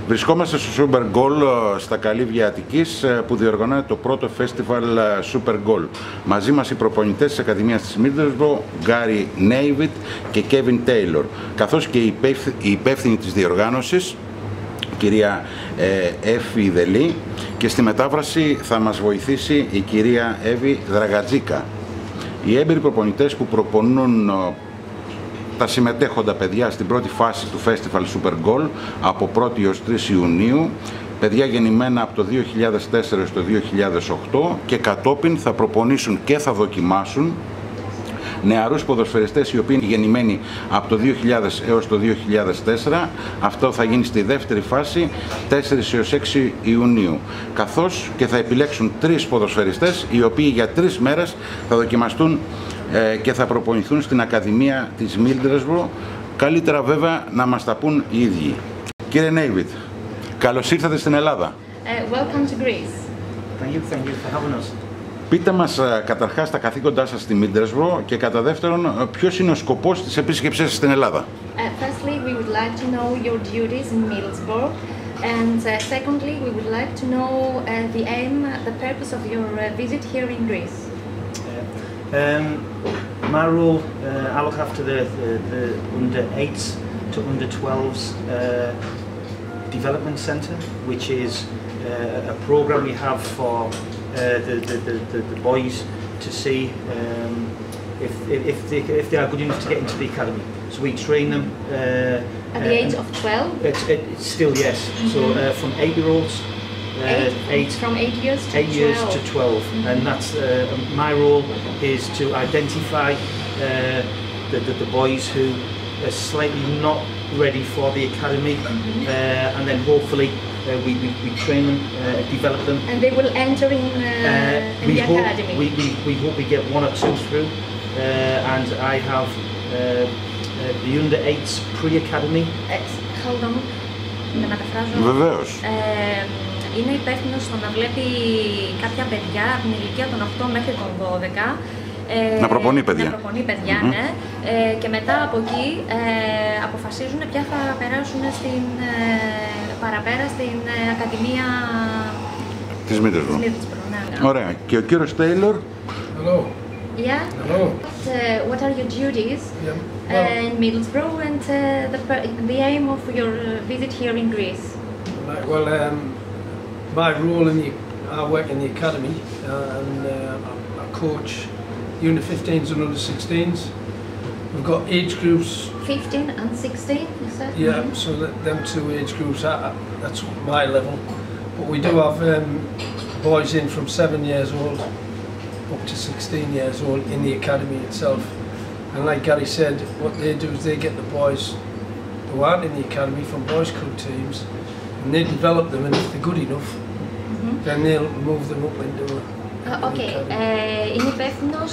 Βρισκόμαστε στο Super Goal στα Καλύβια Αττικής που διοργανώνει το πρώτο festival Super Goal. Μαζί μας οι προπονητές της Ακαδημίας της Middlesbrough, Gary Neville και Kevin Taylor, καθώς και η υπεύθυνη της διοργάνωσης, κυρία Εφη Δελή, και στη μετάφραση θα μας βοηθήσει η κυρία Εύη Δραγατζίκα. Οι έμπειροι προπονητές που προπονούν τα συμμετέχοντα παιδιά στην πρώτη φάση του Festival Super Goal από 1η έως 3 Ιουνίου, παιδιά γεννημένα από το 2004 έως το 2008, και κατόπιν θα προπονήσουν και θα δοκιμάσουν νεαρούς ποδοσφαιριστές οι οποίοι είναι γεννημένοι από το 2000 έως το 2004. Αυτό θα γίνει στη δεύτερη φάση 4 έως 6 Ιουνίου. Καθώς και θα επιλέξουν 3 ποδοσφαιριστές οι οποίοι για 3 μέρες θα δοκιμαστούν και θα προπονηθούν στην Ακαδημία της Middlesbrough. Καλύτερα βέβαια να μας τα πούν οι ίδιοι. Κύριε Νέιβιτ, καλώς ήρθατε στην Ελλάδα. Welcome to Greece. Thank you for having us. Πείτε μας καταρχάς τα καθήκοντά σας στη Middlesbrough και κατά δεύτερον ποιος είναι ο σκοπός της επίσκεψής σας στην Ελλάδα. Firstly, we would like to know your duties in Middlesbrough, and secondly, we would like to know the aim, the purpose of your visit here in Greece. My role, I look after the under 8s to under 12s development centre, which is a programme we have for the boys to see if they are good enough to get into the academy. So we train them at the age of 12. It's still yes. Mm-hmm. So from 8-year-olds. From 8 years to 8 years to 12, and that's my role is to identify the boys who are slightly not ready for the academy, and then hopefully we train them, develop them, and they will enter in the academy. We hope we get 1 or 2 through, and I have the under 8s pre-academy. Hold on, να μεταφράζω. Βεβαίως. Είναι υπεύθυνος στο να βλέπει κάποια παιδιά από την ηλικία των 8 μέχρι των 12. Να προπονεί παιδιά. Να προπονεί παιδιά, ναι. Και μετά από εκεί αποφασίζουν ποια θα περάσουν παραπέρα στην Ακαδημία της Middlesbrough. Ναι. Ωραία. Και ο κύριος Taylor. Hello. Yeah. Hello. What are your duties in Middlesbrough, and the aim of your visit here in Greece? Right, well, my role I work in the academy, and I coach Unit 15s and under 16s. We've got age groups. 15 and 16, you said? Yeah, so them 2 age groups, that's my level. But we do have boys in from 7 years old up to 16 years old in the academy itself. And like Gary said, what they do is they get the boys who aren't in the academy from boys club teams, and they develop them, and if they're good enough, then they'll move them up into Okay. Είναι υπεύθυνος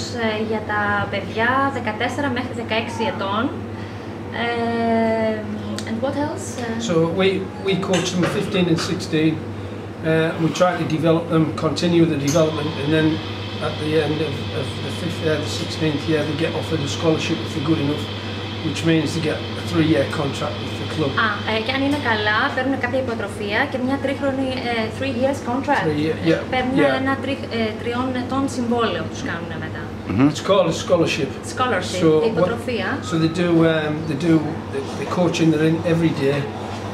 για τα παιδιά 14 μέχρι 16 ετών. And what else? So we coach them 15 and 16. We try to develop them, continue the development, and then at the end of the 5th year, the 16th year, they get offered a scholarship if they're good enough, which means they get a 3-year contract with the club. Και αν είναι καλά, παίρνουν κάποια υποτροφία και μια τρίχρονη 3 years contract. Παίρνουν ένα 3 ετών συμβόλαιο που τους κάνουν μετά. It's called a scholarship. Scholarship, υποτροφία. So they coaching they're in every day,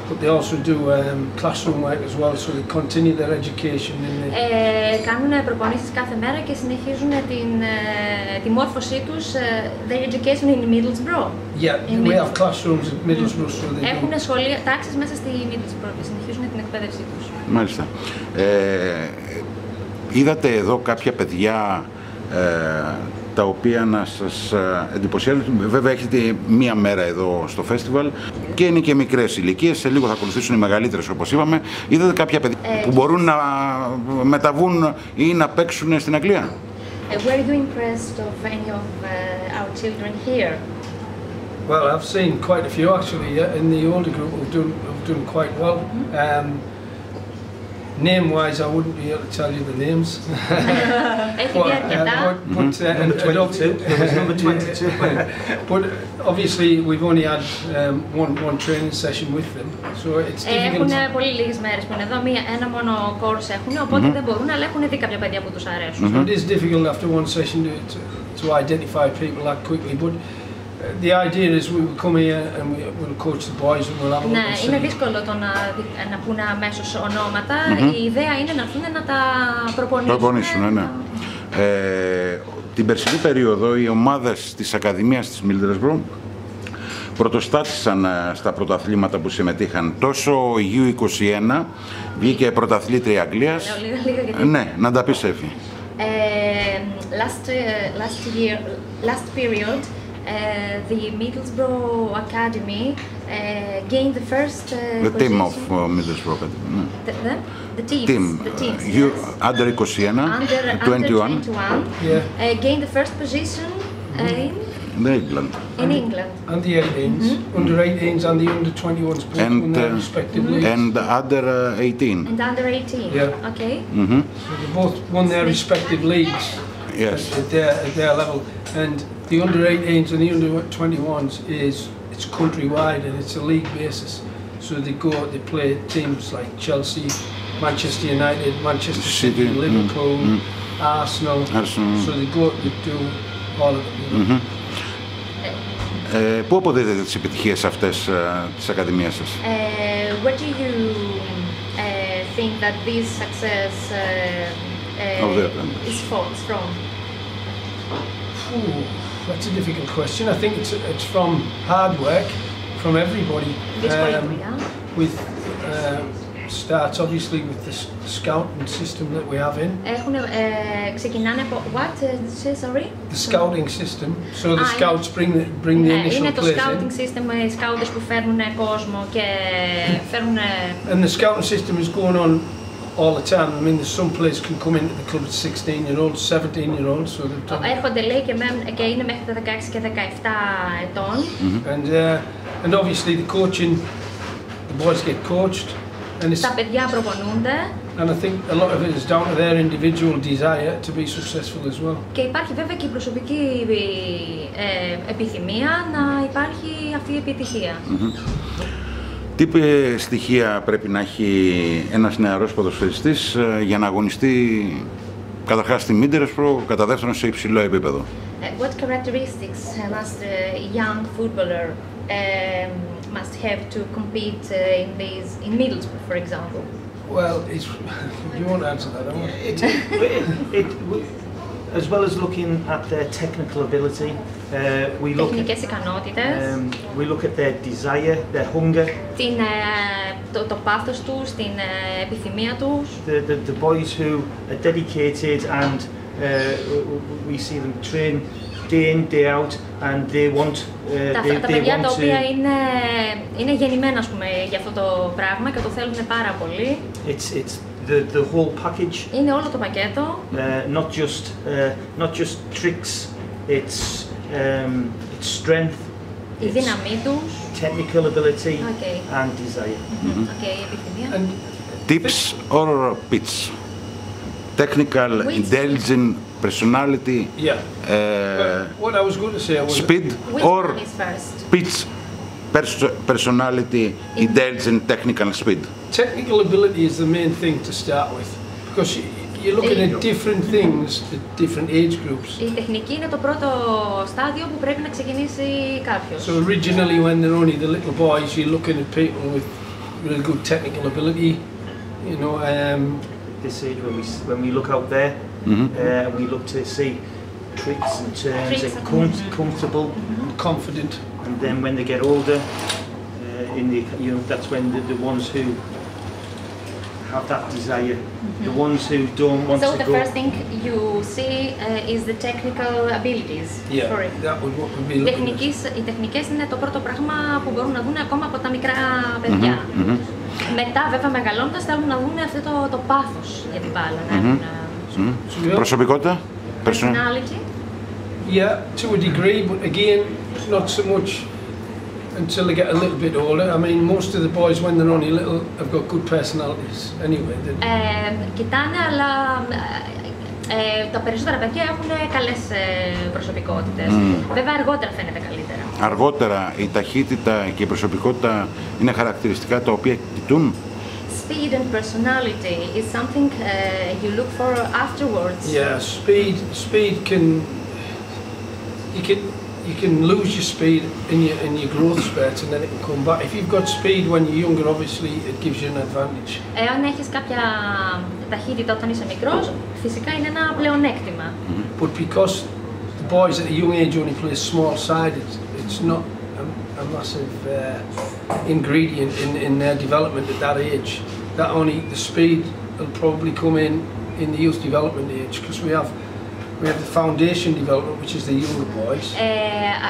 but they also do classroom work as well, so they continue their education. Κάνουν προπονήσεις κάθε μέρα και συνεχίζουν τη μόρφωσή τους, their education in Middlesbrough. Yeah, we have classrooms at Middlesbrough, so they έχουν τάξεις μέσα στη Middlesbrough και συνεχίζουν την εκπαίδευσή τους. Μάλιστα. Είδατε εδώ κάποια παιδιά τα οποία να σας εντυπωσιάζουν. Βέβαια έχετε μία μέρα εδώ στο φεστιβάλ και είναι και μικρές ηλικίες, σε λίγο θα ακολουθήσουν οι μεγαλύτερες όπως είπαμε. Είδατε κάποια παιδιά που μπορούν να μεταβούν ή να παίξουν στην Αγγλία? Well, I've seen quite a few actually in the older group who've done quite well. Name-wise, I wouldn't be able to tell you the names. Έχει δει αρκετά. Number 22. There was number 22. But obviously, we've only had one training session with them, so it's difficult. Έχουν πολύ λίγες μέρες που είναι εδώ, ένα μόνο course έχουν, οπότε δεν μπορούν, αλλά έχουν δει κάποια παιδιά που τους αρέσουν. So it is difficult after one session to identify people that quickly, but the idea is we will come here and we'll coach the boys and we'll have a look Ναι, and see. είναι δύσκολο το να πούνε αμέσως ονόματα. Η ιδέα είναι να έρθουν να τα προπονήσουν. Ναι. Την περσινή περίοδο οι ομάδες της Ακαδημίας της Middlesbrough πρωτοστάτησαν στα πρωταθλήματα που συμμετείχαν. Τόσο η U21 βγήκε πρωταθλήτρια Αγγλίας. Ναι, να τα πεις, Εφη. Last period, the Middlesbrough Academy gained the first The team position. of Middlesbrough Academy. The teams. Team. The teams. You, Yes. under 21, Under 21, 21 Yeah. gained the first position in England. in England. And the 18s, under 18s and the under 21s, both won their respective leagues. And under 18. And under 18. Yeah. Okay. So they both won their respective leagues Yes. at their level. And the under 18s and the under 21s it's countrywide and it's a league basis. So they play teams like Chelsea, Manchester United, Manchester City, Liverpool, Arsenal. So they do all of them. Πού αποδίδετε τις επιτυχίες αυτές της Ακαδημίας σας? Where do you think that this success is from? Ooh, that's a difficult question. I think it's from hard work from everybody. With starts obviously with the scouting system that we have in. Ξεκινάνε από what? Sorry? The scouting system. So the scouts bring the initial είναι το players scouting in. system, οι scouters που φέρνουν κόσμο και φέρνουν. And the scouting system is going on all the time. I mean, there's some players can come into the club at 16-year-olds, 17-year-olds. So έρχονται λέει και είναι μέχρι τα 16 και 17 ετών. And obviously the coaching, the boys get coached. Τα παιδιά προπονούνται. And I think a lot of it is down to their individual desire to be successful as well. Και υπάρχει βέβαια και η προσωπική επιθυμία να υπάρχει αυτή η επιτυχία. Τι στοιχεία πρέπει να έχει ένας νεαρός ποδοσφαιριστής για να αγωνιστεί καταρχάς στη Middlesbrough, κατά δεύτερον σε υψηλό επίπεδο? What characteristics must a young footballer must have to compete in Middlesbrough, for example? Well, you won't answer that, I won't. As well as looking at their technical ability, τεχνικές ικανότητες, we look at their desire, their hunger. Το πάθος τους, την επιθυμία τους. The boys who are dedicated and we see them train day in, day out, and they want. Τα παιδιά τα οποία είναι γεννημένα, ας πούμε, για αυτό το πράγμα και το θέλουν πάρα πολύ. It's the whole package. Είναι όλο το πακέτο. Not just tricks. It's strength. Η δύναμή τους. Technical ability and desire. Επιθυμία. Tips or pits? Technical, intelligent, personality, what I was going to say was speed, or pitch, personality, intelligent, technical, speed? Technical ability is the main thing to start with, because you're looking at different things at different age groups. Η τεχνική είναι το πρώτο στάδιο που πρέπει να ξεκινήσει κάποιος. So originally, when they're only the little boys, you're looking at people with really good technical ability, you know. This age, when we look out there, we look to see tricks and turns and comfortable, confident. And then when they get older, that's when the ones who have that desire, the ones who don't want to go. So the first thing you see is the technical abilities. Yeah, that would be looking at. Οι τεχνικές είναι το πρώτο πράγμα που μπορούν να δουν ακόμα από τα μικρά παιδιά. Μετά, βέβαια, μεγαλώνοντας, θέλουν να δουν αυτό το πάθος για την μπάλα. Προσωπικότητα? Personality? Yeah, to a degree, but again, not so much until they get a little bit older. I mean, most of the boys when they're only little have got good personalities anyway. Κοιτάνε, αλλά τα περισσότερα παιδιά έχουν καλές προσωπικότητες. Βέβαια αργότερα φαίνεται καλύτερα. Αργότερα η ταχύτητα και η προσωπικότητα είναι χαρακτηριστικά τα οποία κοιτούν. Speed and personality is something you look for afterwards. Yeah, speed can you can lose your speed in your growth spurts and then it can come back. If you've got speed when you're younger, obviously it gives you an advantage. Εάν έχεις κάποια ταχύτητα όταν είσαι μικρός, φυσικά είναι ένα πλεονέκτημα. But because the boys at a young age only play small side, it's not a massive ingredient in their development at that age. That only the speed will probably come in the youth development age because we have the foundation development, which is the younger boys.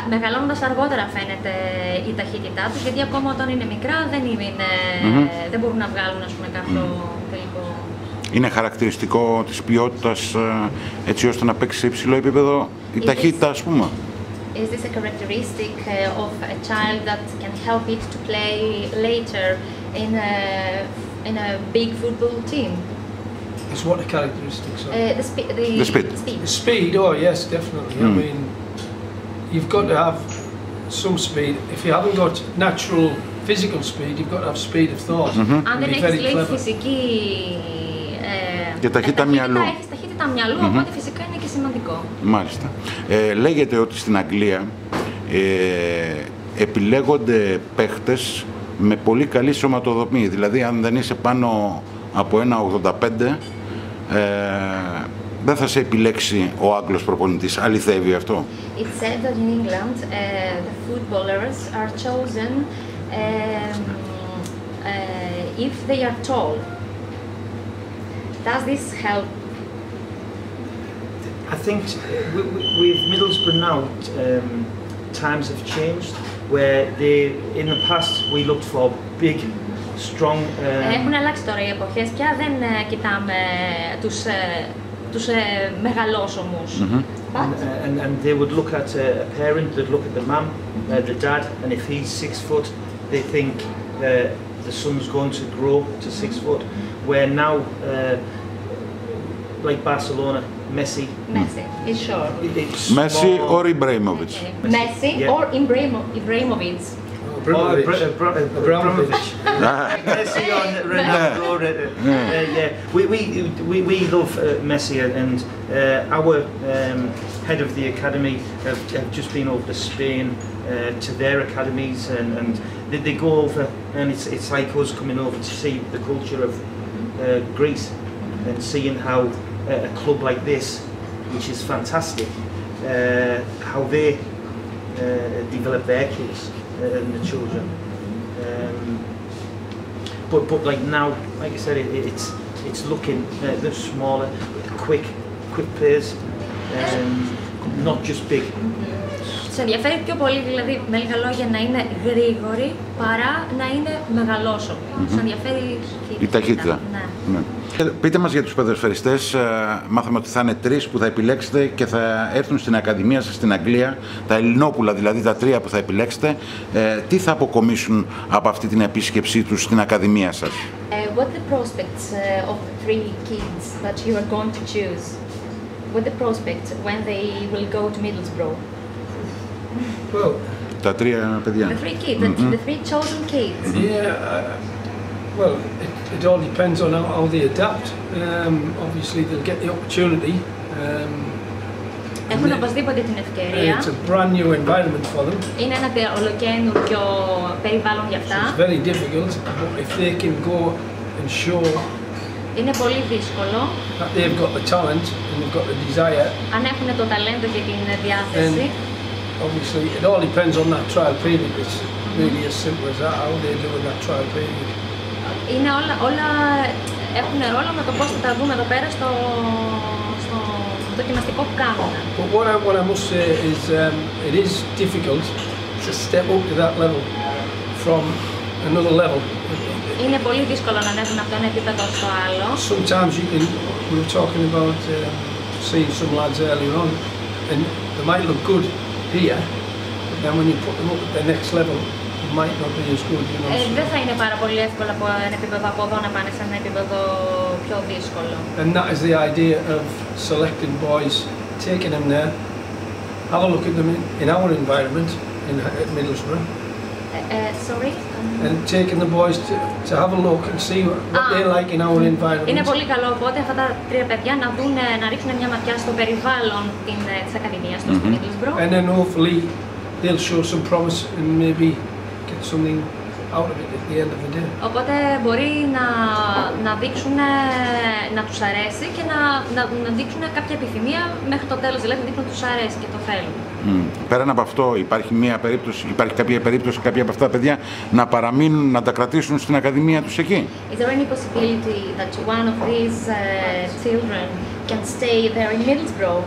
Μεγαλώνοντας αργότερα φαίνεται η ταχύτητά τους, γιατί ακόμα όταν είναι μικρά δεν μπορούν να βγάλουν, ας πούμε, κάποιο τελικό. Είναι χαρακτηριστικό της ποιότητας έτσι ώστε να παίξει σε υψηλό επίπεδο η ταχύτητα, ας πούμε. Is this a characteristic of a child that can help it to play later in a big football team? Is what a characteristic? The speed. The speed. Oh yes, definitely. I mean, you've got to have some speed. If you haven't got natural physical speed, you've got to have speed of thought. Αν δεν έχεις, λέει, φυσική και ταχύτητα μυαλού. Έχεις ταχύτητα μυαλού, οπότε φυσικά είναι και σημαντικό. Μάλιστα. Λέγεται ότι στην Αγγλία επιλέγονται παίχτες με πολύ καλή σωματοδομή. Δηλαδή, αν δεν είσαι πάνω από 1,85, δεν θα σε επιλέξει ο Άγγλος προπονητής. Αληθεύει αυτό? It said that in England the footballers are chosen if they are tall. Does this help? I think with Middlesbrough now, times have changed. Where in the past we looked for big, strong. Έχουν αλλάξει τώρα οι εποχές, πια δεν κοιτάμε τους μεγαλόσωμους. And they would look at a parent, they'd look at the mum, the dad, and if he's 6 foot, they think the son's going to grow to 6 foot. Where now, like Barcelona, Messi. Messi, is sure. Messi or Ibrahimovic? Okay. Messi or Ibrahimovic. Abramovich. Messi on Ronaldo. Yeah, we love Messi, and our head of the academy have just been over to Spain to their academies, and they go over, and it's like us coming over to see the culture of Greece and seeing how a club like this, which is fantastic, how they develop their kids and the children. But like now, like I said, it's looking they're smaller, quick players, not just big. Σε ενδιαφέρει πιο πολύ, δηλαδή, με λίγα λόγια, να είναι γρήγοροι παρά να είναι μεγαλόσωμοι. Σε ενδιαφέρει η ταχύτητα. Ναι. Πείτε μας για τους ποδοσφαιριστές. Μάθαμε ότι θα είναι 3 που θα επιλέξετε και θα έρθουν στην Ακαδημία σας στην Αγγλία, τα Ελληνόπουλα, δηλαδή τα 3 που θα επιλέξετε. Τι θα αποκομίσουν από αυτή την επίσκεψή τους στην Ακαδημία σας? What are the prospects of the 3 kids that you are going to choose? What are the prospects when they will go to Middlesbrough? Well, τα 3 παιδιά. The 3 kids, the 3 chosen kids. Yeah, well, it all depends on how they adapt. Obviously, they'll get the opportunity. Έχουν οπωσδήποτε την ευκαιρία. It's a brand new environment for them. Είναι ένα ολοκαίνουργιο περιβάλλον για αυτά. It's very difficult, but if they can go and show είναι πολύ δύσκολο. That they've got the talent and they've got the desire. Αν έχουν το ταλέντο και την διάθεση. Obviously, it all depends on that trial period. It's really as simple as that. How they do in that trial period. Είναι όλα έχουν ρόλο με το πώς θα τα δούμε εδώ πέρα στο δοκιμαστικό που κάνουν. But what I must say is it is difficult to step up to that level from another level. Είναι πολύ δύσκολο να ανέβουν από το ένα επίπεδο στο άλλο. Sometimes we were talking about seeing some lads earlier on, and they might look good here, but then when you put them up at the next level, might not be as good, you know. Δεν θα είναι πάρα πολύ εύκολο από ένα επίπεδο από εδώ να πάνε σε ένα επίπεδο πιο δύσκολο. And that is the idea of selecting boys, taking them there, have a look at them in our environment at Middlesbrough. Sorry? And taking the boys to have a look and see what they like in our environment. Είναι πολύ καλό οπότε αυτά τα τρία παιδιά να ρίξουν μια ματιά στο περιβάλλον της Ακαδημίας του στη Middlesbrough. And then hopefully they'll show some promise and maybe get something out of it at the end of the day. Οπότε μπορεί να δείξουν, να τους αρέσει και να δείξουν κάποια επιθυμία μέχρι το τέλος, δηλαδή να δείξουν ότι τους αρέσει και το θέλουν. Πέραν από αυτό, υπάρχει κάποια περίπτωση κάποια από αυτά τα παιδιά να παραμείνουν, να τα κρατήσουν στην Ακαδημία τους εκεί? Is there any possibility that one of these children can stay there in Middlesbrough?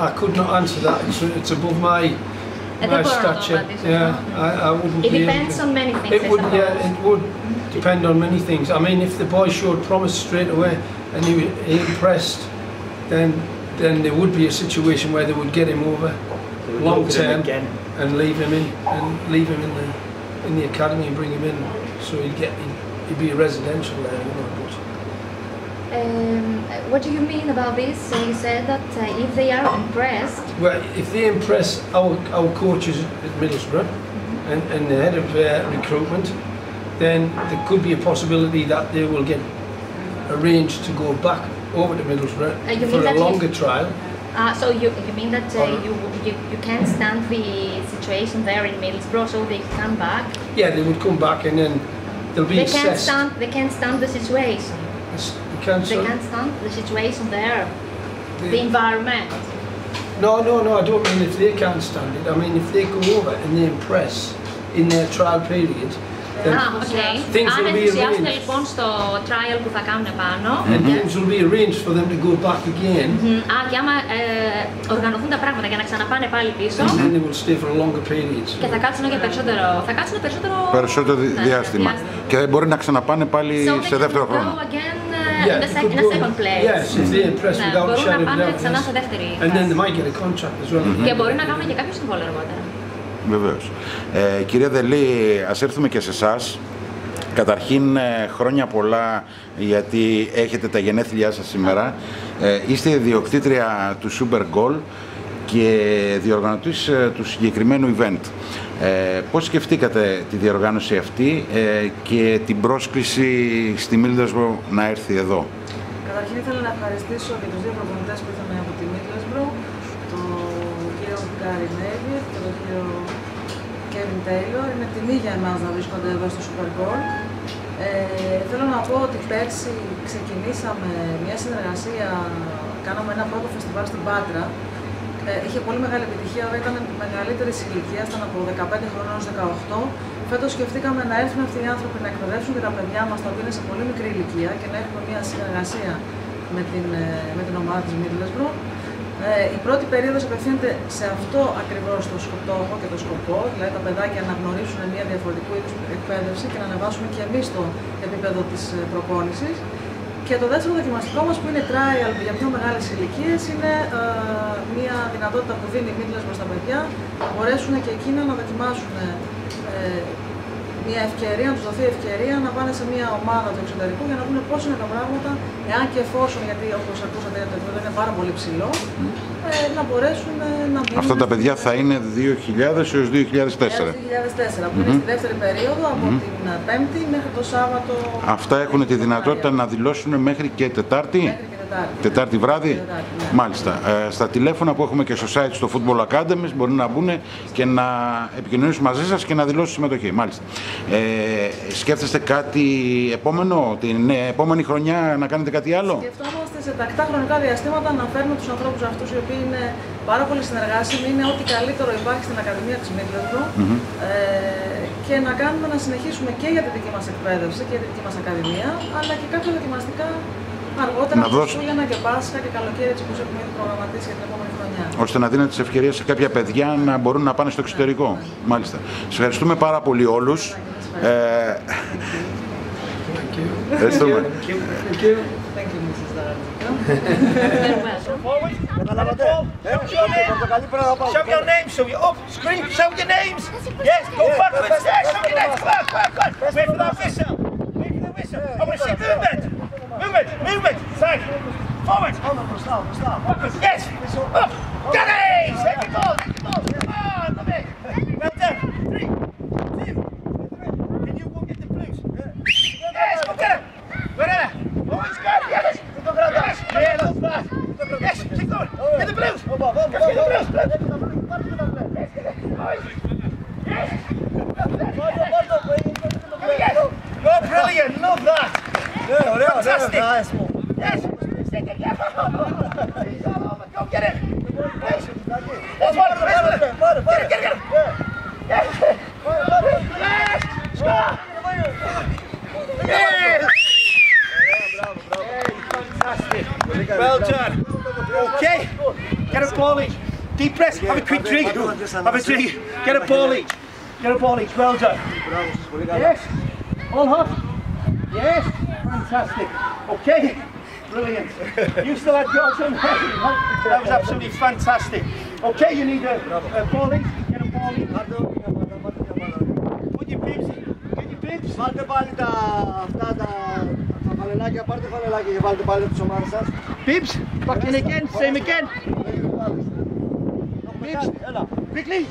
I could not answer that. It's above my stature. Yeah, I wouldn't. It depends on many things. It would depend on many things. I mean, if the boy showed promise straight away and he impressed, then there would be a situation where they would get him over long term and leave him in the academy and bring him in, so he'd be a residential there, you know. What do you mean about this? You said that if they are impressed. Well, if they impress our coaches at Middlesbrough and the head of recruitment, then there could be a possibility that they will get arranged to go back over to Middlesbrough for a longer trial. So you mean that you can't stand the situation there in Middlesbrough, so they come back? Yeah, they would come back and then they'll be assessed. They can't stand the situation. They can't stand the situation there, the environment. No, I don't mean if they can't stand it. I mean if they go over and they impress in their trial period, then things will be arranged. Λοιπόν στο trial που θα κάνουν πάνω. And things will be arranged for them to go back again. Και άμα οργανωθούν τα πράγματα για να ξαναπάνε πάλι πίσω. And then they will stay for a longer period. Και θα κάτσουν για περισσότερο διάστημα. Και δεν μπορεί να ξαναπάνε πάλι σε δεύτερο χρόνο. In a second place. Yes, if they impress without a shadow of doubt. And then they might get a contract as well. Και μπορεί να κάνουν και κάποιο συμβόλαιο αργότερα. Βεβαίως. Κυρία Δελή, ας έρθουμε και σε εσάς. Καταρχήν, χρόνια πολλά, γιατί έχετε τα γενέθλιά σας σήμερα. Είστε ιδιοκτήτρια του Super Goal και διοργανωτής του συγκεκριμένου event. Πώς σκεφτήκατε τη διοργάνωση αυτή και την πρόσκληση στη Middlesbrough να έρθει εδώ? Καταρχήν ήθελα να ευχαριστήσω και τους δύο προπονητές που ήρθαν από τη Middlesbrough, τον κύριο Γκάρι Νέιβιτ και τον κύριο Κέβιν Τέιλορ. Είναι τιμή για εμάς να βρίσκονται εδώ στο Super Goal. Θέλω να πω ότι πέρσι ξεκινήσαμε μια συνεργασία, κάναμε ένα πρώτο φεστιβάλ στην Πάτρα. Είχε πολύ μεγάλη επιτυχία, ήταν μεγαλύτερη ηλικία, ήταν από 15 χρονών έως 18. Φέτος σκεφτήκαμε να έρθουν αυτοί οι άνθρωποι να εκπαιδεύσουν και τα παιδιά μας, τα οποία είναι σε πολύ μικρή ηλικία, και να έχουμε μια συνεργασία με την ομάδα της Middlesbrough. Η πρώτη περίοδος απευθύνεται σε αυτό ακριβώς το στόχο και το σκοπό, δηλαδή τα παιδάκια να γνωρίσουν μια διαφορετικού είδους εκπαίδευση και να ανεβάσουμε και εμείς το επίπεδο της προπόνησης. Και το δεύτερο δοκιμαστικό μας, που είναι trial για πιο μεγάλες ηλικίες, είναι μια δυνατότητα που δίνει η Middlesbrough στα παιδιά να μπορέσουν και εκείνα να δοκιμάσουν μια ευκαιρία, να τους δοθεί ευκαιρία να πάνε σε μια ομάδα του εξωτερικού για να δουν πώς είναι τα πράγματα, εάν και εφόσον, γιατί όπως ακούσατε το επίπεδο είναι πάρα πολύ ψηλό, να μπορέσουν να μείνουν. Αυτά τα παιδιά θα είναι 2000 έως 2004. 2004, που είναι στη δεύτερη περίοδο, από την Πέμπτη μέχρι το Σάββατο. Αυτά έχουν τη δυνατότητα να δηλώσουν μέχρι και Τετάρτη. Τετάρτη βράδυ. Ναι. Μάλιστα. Στα τηλέφωνα που έχουμε και στο site στο Football Academy μπορούν να μπουν και να επικοινωνήσουν μαζί σας και να δηλώσουν συμμετοχή. Μάλιστα. Σκέφτεστε κάτι επόμενο, την επόμενη χρονιά να κάνετε κάτι άλλο? Σκεφτόμαστε σε τακτά χρονικά διαστήματα να φέρνουμε τους ανθρώπους αυτούς οι οποίοι είναι πάρα πολύ συνεργάσιμοι, είναι ό,τι καλύτερο υπάρχει στην Ακαδημία της Middlesbrough, και να κάνουμε να συνεχίσουμε και για τη δική μας εκπαίδευση και για τη δική μας Ακαδημία, αλλά και κάποια δοκιμαστικά αργότερα, Χριστούγεννα και Πάσχα και καλοκαίρι, που έχουμε ήδη προγραμματίσει για την επόμενη χρονιά. Ώστε να δίνετε τις ευκαιρίες σε κάποια παιδιά να μπορούν να πάνε στο εξωτερικό. Μάλιστα. Σας ευχαριστούμε πάρα πολύ όλους. Ευχαριστούμε. Thank you, Mrs. Darden. Very well. Forward. Shout your names, so you're up, scream, shout your names. Yes, go backwards, yes, shout your names, come on. Wait for that whistle. Wait for the whistle. I want to see movement. Movement, side. Forward. Backwards, yes. Up. Gary! Take the ball. Come on, love it. Well done. 3, 2. Can you go get the blues? Yes, go get him. Wherever. Oh, he's good. Yes. Yeah, love that. Yes, keep going. Get the blues. Get the blues. Yes. Oh, brilliant. Love that. Fantastic. Yes. Stick it. Yes. Go get it. Yes. That's one. Get it. Yes. Yes. Score. Yes. Fantastic. Well done. Okay. Get a ball each. Deep press. Have a quick drink. Have a drink. Get a ball each. Well done. Yes. All hot. Yes. Fantastic. Okay. Brilliant. You still had yours on. That was absolutely fantastic. Okay, you need a ball each. Get a ball each. Put your bibs. Get your bibs. Βάλτε πάλι τα φανελάκια, πάρτε φανελάκια και βάλτε πάλι τις ομάδες σας. Bibs, back in again, same again. Bibs, quickly.